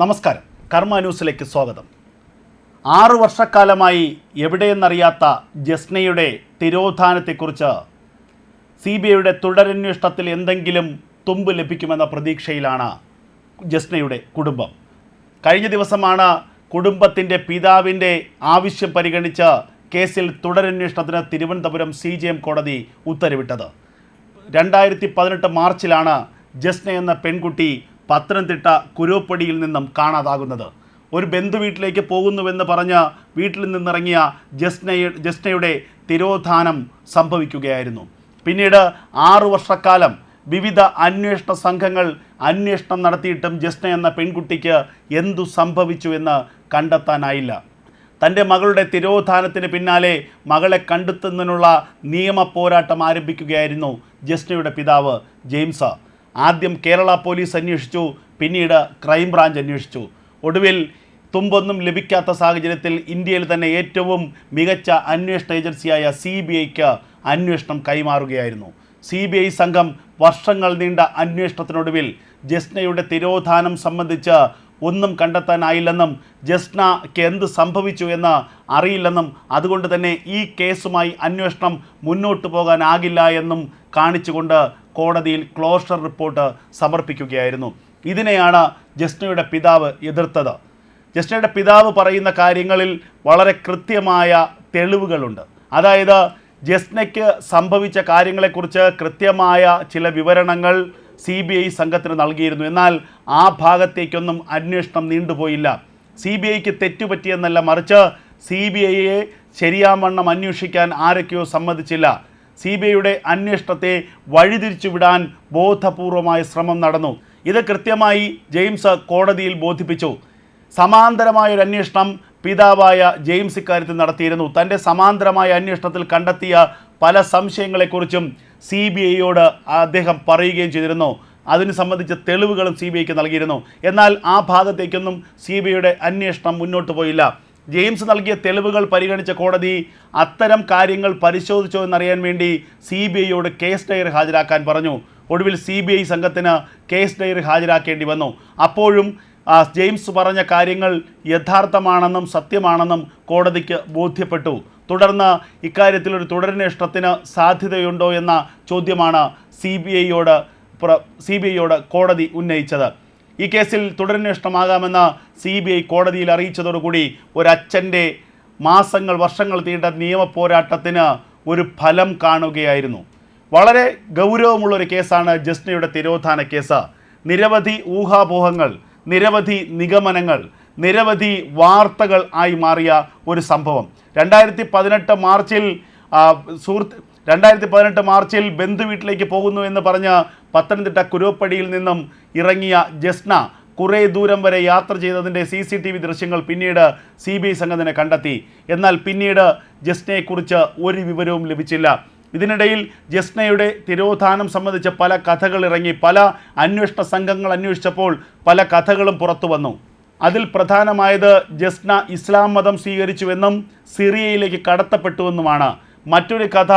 നമസ്കാരം, കർമ്മ ന്യൂസിലേക്ക് സ്വാഗതം. 6 വർഷക്കാലമായി എവിടെയെന്നറിയാത്ത ജസ്നയുടെ തിരോധാനത്തെക്കുറിച്ച് CBIയുടെ തുടരന്വേഷണത്തിൽ എന്തെങ്കിലും തുമ്പ് ലഭിക്കുമെന്ന പ്രതീക്ഷയിലാണ് ജസ്നയുടെ കുടുംബം. കഴിഞ്ഞ ദിവസമാണ് കുടുംബത്തിൻ്റെ പിതാവിൻ്റെ ആവശ്യം പരിഗണിച്ച് കേസിൽ തുടരന്വേഷണത്തിന് തിരുവനന്തപുരം CJM കോടതി ഉത്തരവിട്ടത്. 2018 മാർച്ചിലാണ് ജസ്ന എന്ന പെൺകുട്ടി പത്തനംതിട്ട കുരോപ്പടിയിൽ നിന്നും കാണാതാകുന്നത്. ഒരു ബന്ധുവീട്ടിലേക്ക് പോകുന്നുവെന്ന് പറഞ്ഞ് വീട്ടിൽ നിന്നിറങ്ങിയ ജസ്നയുടെ തിരോധാനം സംഭവിക്കുകയായിരുന്നു. പിന്നീട് 6 വർഷക്കാലം വിവിധ അന്വേഷണ സംഘങ്ങൾ അന്വേഷണം നടത്തിയിട്ടും ജസ്ന എന്ന പെൺകുട്ടിക്ക് എന്തു സംഭവിച്ചു എന്ന് കണ്ടെത്താനായില്ല. തൻ്റെ മകളുടെ തിരോധാനത്തിന് പിന്നാലെ മകളെ കണ്ടെത്തുന്നതിനുള്ള നിയമ പോരാട്ടം ആരംഭിക്കുകയായിരുന്നു ജസ്നയുടെ പിതാവ് ജെയിംസ്. ആദ്യം കേരള പോലീസ് അന്വേഷിച്ചു, പിന്നീട് ക്രൈംബ്രാഞ്ച് അന്വേഷിച്ചു. ഒടുവിൽ തുമ്പൊന്നും ലഭിക്കാത്ത സാഹചര്യത്തിൽ ഇന്ത്യയിൽ തന്നെ ഏറ്റവും മികച്ച അന്വേഷണ ഏജൻസിയായ CBIക്ക് അന്വേഷണം കൈമാറുകയായിരുന്നു. CBI സംഘം വർഷങ്ങൾ നീണ്ട അന്വേഷണത്തിനൊടുവിൽ ജസ്നയുടെ തിരോധാനം സംബന്ധിച്ച് ഒന്നും കണ്ടെത്താനായില്ലെന്നും ജസ്നയ്ക്ക് എന്ത് സംഭവിച്ചു എന്ന് അറിയില്ലെന്നും അതുകൊണ്ട് തന്നെ ഈ കേസുമായി അന്വേഷണം മുന്നോട്ട് പോകാനാകില്ല എന്നും കാണിച്ചുകൊണ്ട് കോടതിയിൽ ക്ലോഷർ റിപ്പോർട്ട് സമർപ്പിക്കുകയായിരുന്നു. ഇതിനെയാണ് ജസ്നയുടെ പിതാവ് എതിർത്തത്. ജസ്നയുടെ പിതാവ് പറയുന്ന കാര്യങ്ങളിൽ വളരെ കൃത്യമായ തെളിവുകളുണ്ട്. അതായത് ജസ്നയ്ക്ക് സംഭവിച്ച കാര്യങ്ങളെക്കുറിച്ച് കൃത്യമായ ചില വിവരണങ്ങൾ CBI സംഘത്തിന് നൽകിയിരുന്നു. എന്നാൽ ആ ഭാഗത്തേക്കൊന്നും അന്വേഷണം നീണ്ടുപോയില്ല. CBIക്ക് തെറ്റുപറ്റിയെന്നല്ല, മറിച്ച് CBIയെ ശരിയാവണ്ണം അന്വേഷിക്കാൻ ആരൊക്കെയോ സമ്മതിച്ചില്ല. CBIയുടെ അന്വേഷണത്തെ വഴിതിരിച്ചുവിടാൻ ബോധപൂർവമായ ശ്രമം നടന്നു. ഇത് കൃത്യമായി ജെയിംസ് കോടതിയിൽ ബോധിപ്പിച്ചു. സമാന്തരമായൊരു അന്വേഷണം പിതാവായ ജെയിംസ് ഇക്കാര്യത്തിൽ നടത്തിയിരുന്നു. തൻ്റെ സമാന്തരമായ അന്വേഷണത്തിൽ കണ്ടെത്തിയ പല സംശയങ്ങളെക്കുറിച്ചും CBIയോട് അദ്ദേഹം പറയുകയും ചെയ്തിരുന്നു. അതിന് സംബന്ധിച്ച തെളിവുകളും CBIക്ക് നൽകിയിരുന്നു. എന്നാൽ ആ ഭാഗത്തേക്കൊന്നും CBIയുടെ അന്വേഷണം മുന്നോട്ട് പോയില്ല. ജെയിംസ് നൽകിയ തെളിവുകൾ പരിഗണിച്ച കോടതി അത്തരം കാര്യങ്ങൾ പരിശോധിച്ചോ എന്നറിയാൻ വേണ്ടി CBIയോട് കേസ് ഡയറി ഹാജരാക്കാൻ പറഞ്ഞു. ഒടുവിൽ CBI സംഘത്തിന് കേസ് ഡയറി ഹാജരാക്കേണ്ടി വന്നു. അപ്പോഴും ജെയിംസ് പറഞ്ഞ കാര്യങ്ങൾ യഥാർത്ഥമാണെന്നും സത്യമാണെന്നും കോടതിക്ക് ബോധ്യപ്പെട്ടു. തുടർന്ന് ഇക്കാര്യത്തിലൊരു തുടരന്വേഷണത്തിന് സാധ്യതയുണ്ടോ എന്ന ചോദ്യമാണ് CBIയോട് കോടതി ഉന്നയിച്ചത്. ഈ കേസിൽ തുടരന്വേഷണമാകാമെന്ന് CBI കോടതിയിൽ അറിയിച്ചതോടുകൂടി ഒരച്ഛൻ്റെ മാസങ്ങൾ വർഷങ്ങൾ നീണ്ട നിയമ പോരാട്ടത്തിന് ഒരു ഫലം കാണുകയായിരുന്നു. വളരെ ഗൗരവമുള്ളൊരു കേസാണ് ജസ്നയുടെ തിരോധാന കേസ്. നിരവധി ഊഹാപോഹങ്ങൾ, നിരവധി നിഗമനങ്ങൾ, നിരവധി വാർത്തകൾ ആയി മാറിയ ഒരു സംഭവം. 2018 മാർച്ചിൽ ബന്ധുവീട്ടിലേക്ക് പോകുന്നു എന്ന് പറഞ്ഞ് പത്തനംതിട്ട കുരോപ്പടിയിൽ നിന്നും ഇറങ്ങിയ ജസ്ന കുറേ ദൂരം വരെ യാത്ര ചെയ്തതിൻ്റെ CCTV ദൃശ്യങ്ങൾ പിന്നീട് CBI സംഘത്തിനെ കണ്ടെത്തി. എന്നാൽ പിന്നീട് ജസ്നയെക്കുറിച്ച് ഒരു വിവരവും ലഭിച്ചില്ല. ഇതിനിടയിൽ ജസ്നയുടെ തിരോധാനം സംബന്ധിച്ച പല കഥകൾ ഇറങ്ങി. പല അന്വേഷണ സംഘങ്ങൾ അന്വേഷിച്ചപ്പോൾ പല കഥകളും പുറത്തു വന്നു. അതിൽ പ്രധാനമായത് ജസ്ന ഇസ്ലാം മതം സ്വീകരിച്ചുവെന്നും സിറിയയിലേക്ക് കടത്തപ്പെട്ടുവെന്നുമാണ്. മറ്റൊരു കഥ,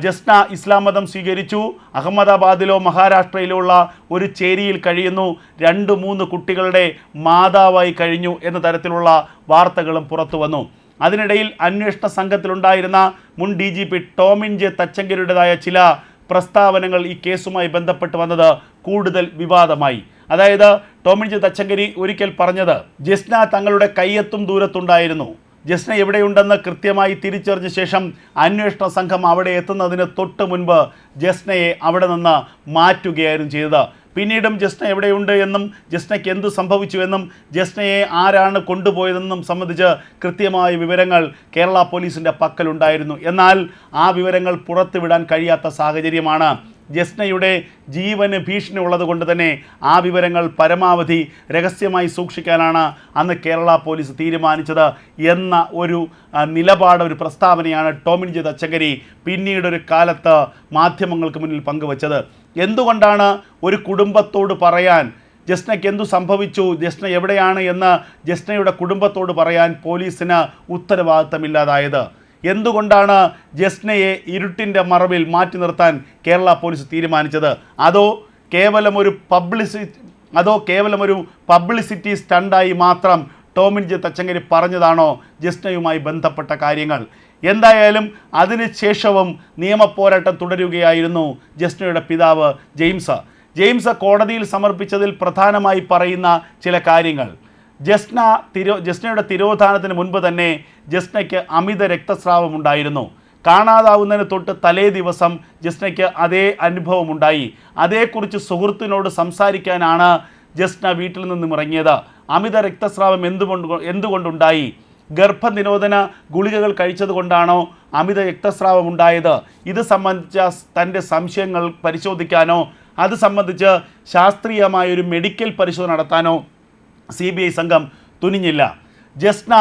ജസ്ന ഇസ്ലാം മതം സ്വീകരിച്ചു, അഹമ്മദാബാദിലോ മഹാരാഷ്ട്രയിലോ ഉള്ള ഒരു ചേരിയിൽ കഴിയുന്നു, 2-3 കുട്ടികളുടെ മാതാവായി കഴിഞ്ഞു എന്ന തരത്തിലുള്ള വാർത്തകളും പുറത്തു വന്നു. അതിനിടയിൽ അന്വേഷണ സംഘത്തിലുണ്ടായിരുന്ന മുൻ DGP ടോമിൻ ജെ തച്ചങ്കരിയുടേതായ ചില പ്രസ്താവനകൾ ഈ കേസുമായി ബന്ധപ്പെട്ട് വന്നത് കൂടുതൽ വിവാദമായി. അതായത് ടോമിൻ ജെ തച്ചങ്കരി ഒരിക്കൽ പറഞ്ഞത് ജസ്ന തങ്ങളുടെ കയ്യെത്തും ദൂരത്തുണ്ടായിരുന്നു. ജസ്ന എവിടെയുണ്ടെന്ന് കൃത്യമായി തിരിച്ചറിഞ്ഞ ശേഷം അന്വേഷണ സംഘം അവിടെ എത്തുന്നതിന് തൊട്ട് മുൻപ് ജസ്നയെ അവിടെ നിന്ന് മാറ്റുകയായിരുന്നു ചെയ്തത്. പിന്നീടും ജസ്ന എവിടെയുണ്ട് എന്നും ജസ്നയ്ക്ക് എന്ത് സംഭവിച്ചുവെന്നും ജസ്നയെ ആരാണ് കൊണ്ടുപോയതെന്നും സംബന്ധിച്ച് കൃത്യമായ വിവരങ്ങൾ കേരള പോലീസിൻ്റെ പക്കലുണ്ടായിരുന്നു. എന്നാൽ ആ വിവരങ്ങൾ പുറത്തുവിടാൻ കഴിയാത്ത സാഹചര്യമാണ്. ജസ്നയുടെ ജീവന് ഭീഷണി ഉള്ളത് കൊണ്ട് തന്നെ ആ വിവരങ്ങൾ പരമാവധി രഹസ്യമായി സൂക്ഷിക്കാനാണ് അന്ന് കേരള പോലീസ് തീരുമാനിച്ചത് എന്ന ഒരു നിലപാട്, ഒരു പ്രസ്താവനയാണ് ടോമിൻ ജെ തച്ചങ്കരി പിന്നീടൊരു കാലത്ത് മാധ്യമങ്ങൾക്ക് മുന്നിൽ പങ്കുവച്ചത്. എന്തുകൊണ്ടാണ് ഒരു കുടുംബത്തോട് പറയാൻ, ജസ്നയ്ക്ക് എന്തു സംഭവിച്ചു, ജസ്ന എവിടെയാണ് എന്ന് ജസ്നയുടെ കുടുംബത്തോട് പറയാൻ പോലീസിന് ഉത്തരവാദിത്തമില്ലാതായത്? എന്തുകൊണ്ടാണ് ജസ്നയെ ഇരുട്ടിൻ്റെ മറവിൽ മാറ്റി നിർത്താൻ കേരള പോലീസ് തീരുമാനിച്ചത്? അതോ കേവലം ഒരു അതോ കേവലം ഒരു പബ്ലിസിറ്റി സ്റ്റണ്ടായി മാത്രം ടോമിൻ ജെ തച്ചങ്കരി പറഞ്ഞതാണോ ജസ്നയുമായി ബന്ധപ്പെട്ട കാര്യങ്ങൾ? എന്തായാലും അതിനുശേഷവും നിയമപോരാട്ടം തുടരുകയായിരുന്നു ജസ്നയുടെ പിതാവ് ജെയിംസ് കോടതിയിൽ സമർപ്പിച്ചതിൽ പ്രധാനമായി പറയുന്ന ചില കാര്യങ്ങൾ. ജസ്നയുടെ തിരോധാനത്തിന് മുൻപ് തന്നെ ജസ്നയ്ക്ക് അമിത രക്തസ്രാവം ഉണ്ടായിരുന്നു. കാണാതാവുന്നതിന് തൊട്ട് തലേ ദിവസം ജസ്നയ്ക്ക് അതേ അനുഭവമുണ്ടായി. അതേക്കുറിച്ച് സുഹൃത്തിനോട് സംസാരിക്കാനാണ് ജസ്ന വീട്ടിൽ നിന്നും ഇറങ്ങിയത്. അമിത രക്തസ്രാവം എന്തുകൊണ്ടുണ്ടായി? ഗർഭനിരോധന ഗുളികകൾ കഴിച്ചതുകൊണ്ടാണോ അമിത രക്തസ്രാവം ഉണ്ടായത്? ഇത് സംബന്ധിച്ച തൻ്റെ സംശയങ്ങൾ പരിശോധിക്കാനോ അത് സംബന്ധിച്ച് ശാസ്ത്രീയമായൊരു മെഡിക്കൽ പരിശോധന നടത്താനോ CBI സംഘം തുനിഞ്ഞില്ല. ജസ്ന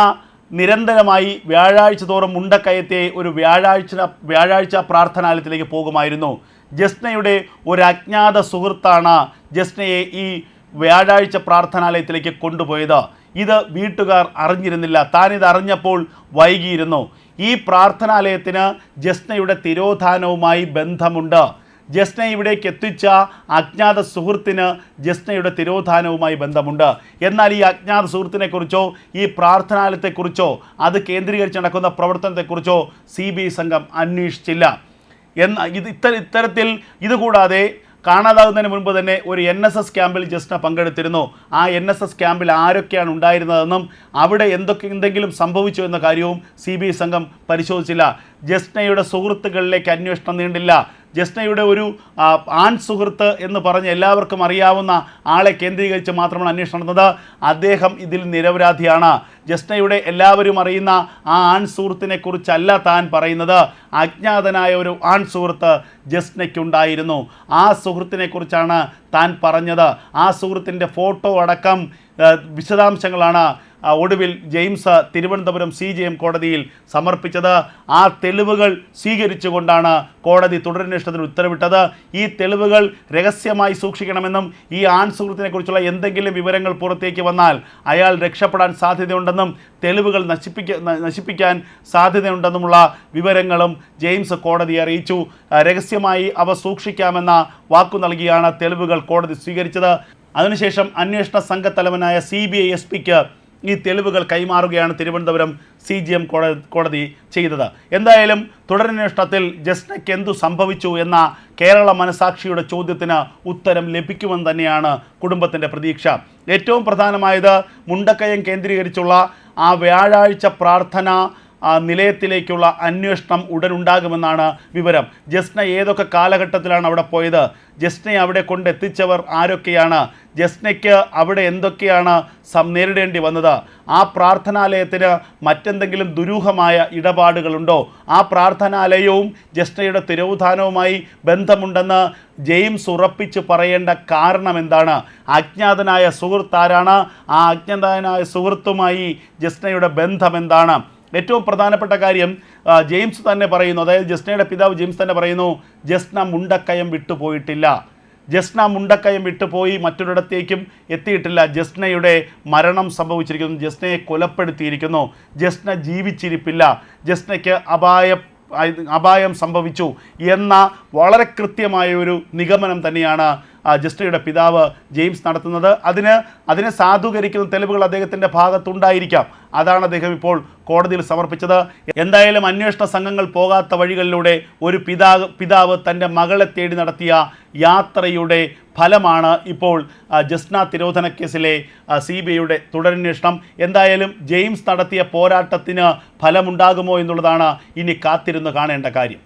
നിരന്തരമായി വ്യാഴാഴ്ച തോറും മുണ്ടക്കയത്തെ ഒരു വ്യാഴാഴ്ച പ്രാർത്ഥനാലയത്തിലേക്ക് പോകുമായിരുന്നു. ജസ്നയുടെ ഒരു അജ്ഞാത സുഹൃത്താണ് ജസ്നയെ ഈ വ്യാഴാഴ്ച പ്രാർത്ഥനാലയത്തിലേക്ക് കൊണ്ടുപോയത്. ഇത് വീട്ടുകാർ അറിഞ്ഞിരുന്നില്ല. താനിത് അറിഞ്ഞപ്പോൾ വൈകിയിരുന്നു. ഈ പ്രാർത്ഥനാലയത്തിന് ജസ്നയുടെ തിരോധാനവുമായി ബന്ധമുണ്ട്. ജസ്നയെ ഇവിടേക്ക് എത്തിച്ച അജ്ഞാത സുഹൃത്തിന് ജസ്നയുടെ തിരോധാനവുമായി ബന്ധമുണ്ട്. എന്നാൽ ഈ അജ്ഞാത സുഹൃത്തിനെക്കുറിച്ചോ ഈ പ്രാർത്ഥനാലയത്തെക്കുറിച്ചോ അത് കേന്ദ്രീകരിച്ച് നടക്കുന്ന പ്രവർത്തനത്തെക്കുറിച്ചോ CBI സംഘം അന്വേഷിച്ചില്ല. ഇത്തരത്തിൽ ഇതുകൂടാതെ കാണാതാകുന്നതിന് മുൻപ് തന്നെ ഒരു NSS ക്യാമ്പിൽ ജസ്ന പങ്കെടുത്തിരുന്നു. ആ NSS ക്യാമ്പിൽ ആരൊക്കെയാണ് ഉണ്ടായിരുന്നതെന്നും അവിടെ എന്തെങ്കിലും സംഭവിച്ചു എന്ന കാര്യവും CBI സംഘം പരിശോധിച്ചില്ല. ജസ്നയുടെ സുഹൃത്തുക്കളിലേക്ക് അന്വേഷണം നീണ്ടില്ല. ജസ്നയുടെ ഒരു ആൺ സുഹൃത്ത് എന്ന് പറഞ്ഞ് എല്ലാവർക്കും അറിയാവുന്ന ആളെ കേന്ദ്രീകരിച്ച് മാത്രമാണ് അന്വേഷണം നടന്നത്. അദ്ദേഹം ഇതിൽ നിരപരാധിയാണ്. ജസ്നയുടെ എല്ലാവരും അറിയുന്ന ആ ആൺ സുഹൃത്തിനെ കുറിച്ചല്ല താൻ പറയുന്നത്. അജ്ഞാതനായ ഒരു ആൺ സുഹൃത്ത് ജസ്നയ്ക്കുണ്ടായിരുന്നു. ആ സുഹൃത്തിനെ കുറിച്ചാണ് താൻ പറഞ്ഞത്. ആ സുഹൃത്തിൻ്റെ ഫോട്ടോ അടക്കം വിശദാംശങ്ങളാണ് ഒടുവിൽ ജെയിംസ് തിരുവനന്തപുരം CJM കോടതിയിൽ സമർപ്പിച്ചത്. ആ തെളിവുകൾ സ്വീകരിച്ചുകൊണ്ടാണ് കോടതി തുടരന്വേഷണത്തിന് ഉത്തരവിട്ടത്. ഈ തെളിവുകൾ രഹസ്യമായി സൂക്ഷിക്കണമെന്നും ഈ ആൺ സുഹൃത്തിനെ കുറിച്ചുള്ള എന്തെങ്കിലും വിവരങ്ങൾ പുറത്തേക്ക് വന്നാൽ അയാൾ രക്ഷപ്പെടാൻ സാധ്യതയുണ്ടെന്നും തെളിവുകൾ നശിപ്പിക്കാൻ സാധ്യതയുണ്ടെന്നുമുള്ള വിവരങ്ങളും ജെയിംസ് കോടതിയെ അറിയിച്ചു. രഹസ്യമായി അവ സൂക്ഷിക്കാമെന്ന വാക്കു നൽകിയാണ് തെളിവുകൾ കോടതി സ്വീകരിച്ചത്. അതിനുശേഷം അന്വേഷണ സംഘത്തലവനായ CBI SP-ക്ക് ഈ തെളിവുകൾ കൈമാറുകയാണ് തിരുവനന്തപുരം CJM കോടതി ചെയ്തത്. എന്തായാലും തുടരന്വേഷണത്തിൽ ജസ്നയ്ക്ക് എന്തു സംഭവിച്ചു എന്ന കേരള മനസാക്ഷിയുടെ ചോദ്യത്തിന് ഉത്തരം ലഭിക്കുമെന്ന് തന്നെയാണ് കുടുംബത്തിൻ്റെ പ്രതീക്ഷ. ഏറ്റവും പ്രധാനമായത് മുണ്ടക്കയം കേന്ദ്രീകരിച്ചുള്ള ആ വ്യാഴാഴ്ച പ്രാർത്ഥന നിലയത്തിലേക്കുള്ള അന്വേഷണം ഉടനുണ്ടാകുമെന്നാണ് വിവരം. ജസ്ന ഏതൊക്കെ കാലഘട്ടത്തിലാണ് അവിടെ പോയത്? ജസ്നയെ അവിടെ കൊണ്ടെത്തിച്ചവർ ആരൊക്കെയാണ്? ജസ്നയ്ക്ക് അവിടെ എന്തൊക്കെയാണ് നേരിടേണ്ടി വന്നത്? ആ പ്രാർത്ഥനാലയത്തിന് മറ്റെന്തെങ്കിലും ദുരൂഹമായ ഇടപാടുകളുണ്ടോ? ആ പ്രാർത്ഥനാലയവും ജസ്നയുടെ തിരോധാനവുമായി ബന്ധമുണ്ടെന്ന് ജെയിംസ് ഉറപ്പിച്ച് പറയേണ്ട കാരണം എന്താണ്? അജ്ഞാതനായ സുഹൃത്ത് ആരാണ്? ആ അജ്ഞാതനായ സുഹൃത്തുമായി ജസ്നയുടെ ബന്ധം എന്താണ്? ഏറ്റവും പ്രധാനപ്പെട്ട കാര്യം ജെയിംസ് തന്നെ പറയുന്നു, അതായത് ജസ്നയുടെ പിതാവ് ജെയിംസ് തന്നെ പറയുന്നു, ജസ്ന മുണ്ടക്കയം വിട്ടുപോയിട്ടില്ല. ജസ്ന മുണ്ടക്കയം വിട്ടുപോയി മറ്റൊരിടത്തേക്കും എത്തിയിട്ടില്ല. ജസ്നയുടെ മരണം സംഭവിച്ചിരിക്കുന്നു. ജസ്നയെ കൊലപ്പെടുത്തിയിരിക്കുന്നു. ജസ്ന ജീവിച്ചിരിപ്പില്ല. ജസ്നയ്ക്ക് അപായം സംഭവിച്ചു എന്ന വളരെ കൃത്യമായ ഒരു നിഗമനം തന്നെയാണ് ജസ്നയുടെ പിതാവ് ജെയിംസ് നടത്തുന്നത്. അതിനെ സാധൂകരിക്കുന്ന തെളിവുകൾ അദ്ദേഹത്തിൻ്റെ ഭാഗത്തുണ്ടായിരിക്കാം. അതാണ് അദ്ദേഹം ഇപ്പോൾ കോടതിയിൽ സമർപ്പിച്ചത്. എന്തായാലും അന്വേഷണ സംഘങ്ങൾ പോകാത്ത വഴികളിലൂടെ ഒരു പിതാവ് തൻ്റെ മകളെ തേടി നടത്തിയ യാത്രയുടെ ഫലമാണ് ഇപ്പോൾ ജസ്ന തിരോധന കേസിലെ CBIയുടെ തുടരന്വേഷണം. എന്തായാലും ജെയിംസ് നടത്തിയ പോരാട്ടത്തിന് ഫലമുണ്ടാകുമോ എന്നുള്ളതാണ് ഇനി കാത്തിരുന്ന് കാണേണ്ട കാര്യം.